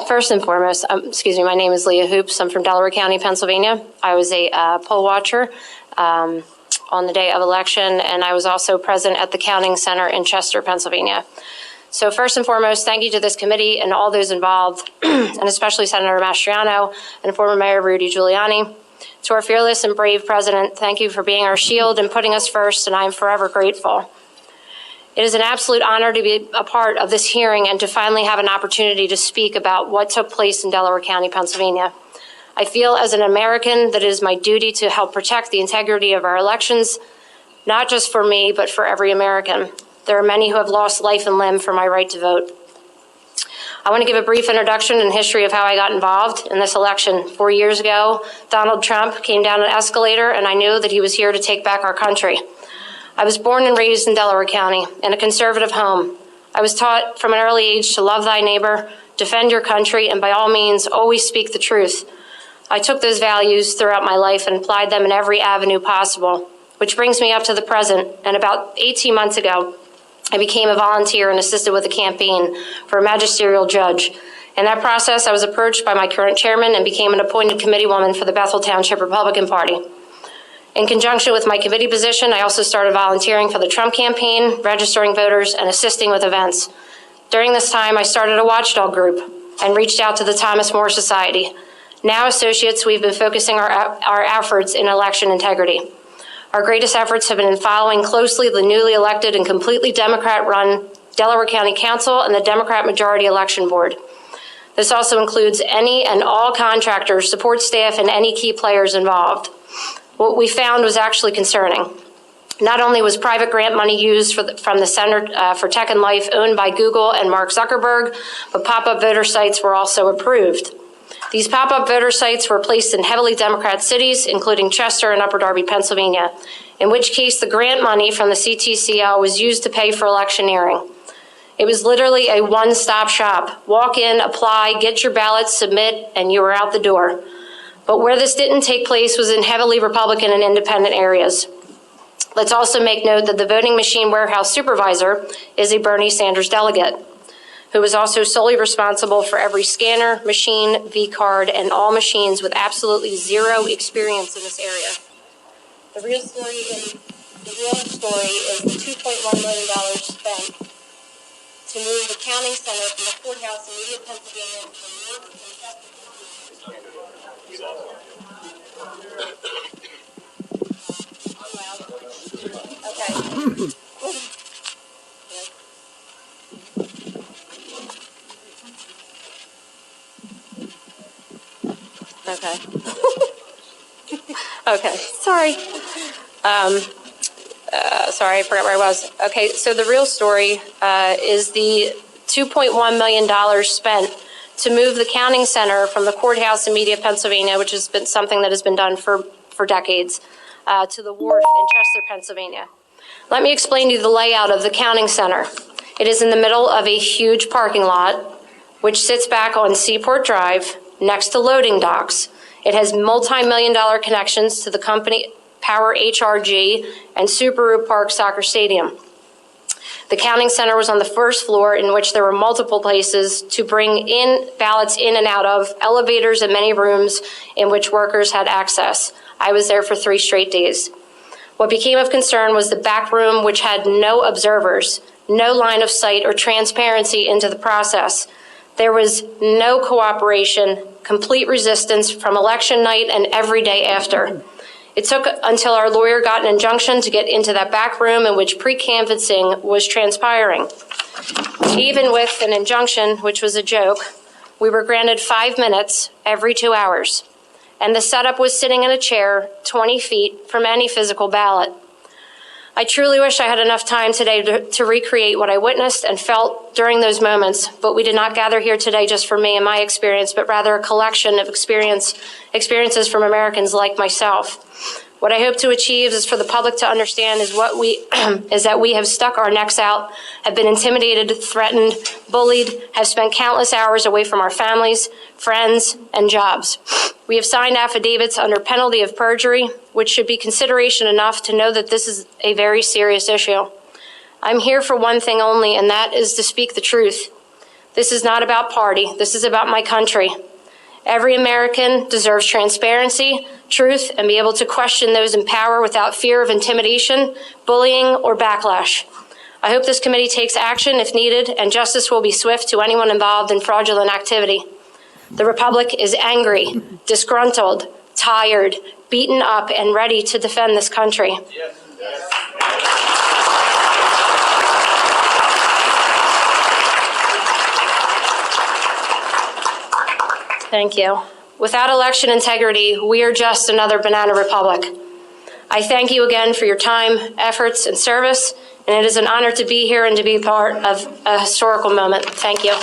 First and foremost, my name is Leah Hoops. I'm from Delaware County, Pennsylvania. I was a poll watcher on the day of election, and I was also present at the counting center in Chester, Pennsylvania. So first and foremost, thank you to this committee and all those involved, and especially Senator Mastriano and former Mayor Rudy Giuliani. To our fearless and brave president, thank you for being our shield and putting us first, and I am forever grateful. It is an absolute honor to be a part of this hearing and to finally have an opportunity to speak about what took place in Delaware County, Pennsylvania. I feel as an American that it is my duty to help protect the integrity of our elections, not just for me, but for every American. There are many who have lost life and limb for my right to vote. I want to give a brief introduction and history of how I got involved in this election. 4 years ago, Donald Trump came down an escalator, and I knew that he was here to take back our country. I was born and raised in Delaware County in a conservative home. I was taught from an early age to love thy neighbor, defend your country, and by all means, always speak the truth. I took those values throughout my life and applied them in every avenue possible, which brings me up to the present. And about 18 months ago, I became a volunteer and assisted with a campaign for a magisterial judge. In that process, I was approached by my current chairman and became an appointed committeewoman for the Bethel Township Republican Party. In conjunction with my committee position, I also started volunteering for the Trump campaign, registering voters, and assisting with events. During this time, I started a watchdog group and reached out to the Thomas More Society. Now, associates, we've been focusing our efforts in election integrity. Our greatest efforts have been in following closely the newly elected and completely Democrat-run Delaware County Council and the Democrat Majority Election Board. This also includes any and all contractors, support staff, and any key players involved. What we found was actually concerning. Not only was private grant money used from the Center for Tech and Life owned by Google and Mark Zuckerberg, but pop-up voter sites were also approved. These pop-up voter sites were placed in heavily Democrat cities, including Chester and Upper Darby, Pennsylvania, in which case the grant money from the CTCL was used to pay for electioneering. It was literally a one-stop shop. Walk in, apply, get your ballot, submit, and you were out the door. But where this didn't take place was in heavily Republican and independent areas. Let's also make note that the voting machine warehouse supervisor is a Bernie Sanders delegate, who is also solely responsible for every scanner, machine, V-card, and all machines with absolutely zero experience in this area. The real story is the $2.1 million spent to move the counting center from the courthouse in Media, Pennsylvania to the north and Chester. Okay. Okay, sorry. Sorry, I forgot where I was. Okay, so the real story is the $2.1 million spent to move the counting center from the courthouse in Media, Pennsylvania, which has been something that has been done for decades, to the wharf in Chester, Pennsylvania. Let me explain to you the layout of the counting center. It is in the middle of a huge parking lot, which sits back on Seaport Drive next to loading docks. It has multi-million-dollar connections to the company Power HRG and Subaru Park Soccer Stadium. The counting center was on the first floor, in which there were multiple places to bring in ballots in and out of, elevators and many rooms in which workers had access. I was there for 3 straight days. What became of concern was the back room, which had no observers, no line of sight or transparency into the process. There was no cooperation, complete resistance from election night and every day after. It took until our lawyer got an injunction to get into that back room in which pre-canvassing was transpiring. Even with an injunction, which was a joke, we were granted 5 minutes every 2 hours. And the setup was sitting in a chair 20 feet from any physical ballot. I truly wish I had enough time today to recreate what I witnessed and felt during those moments, but we did not gather here today just for me and my experience, but rather a collection of experiences from Americans like myself. What I hope to achieve is for the public to understand is that we have stuck our necks out, have been intimidated, threatened, bullied, have spent countless hours away from our families, friends, and jobs. We have signed affidavits under penalty of perjury, which should be consideration enough to know that this is a very serious issue. I'm here for one thing only, and that is to speak the truth. This is not about party. This is about my country. Every American deserves transparency, truth, and be able to question those in power without fear of intimidation, bullying, or backlash. I hope this committee takes action if needed, and justice will be swift to anyone involved in fraudulent activity. The Republic is angry, disgruntled, tired, beaten up, and ready to defend this country. Yes. Thank you. Without election integrity, we are just another banana republic. I thank you again for your time, efforts, and service, and it is an honor to be here and to be part of a historical moment. Thank you.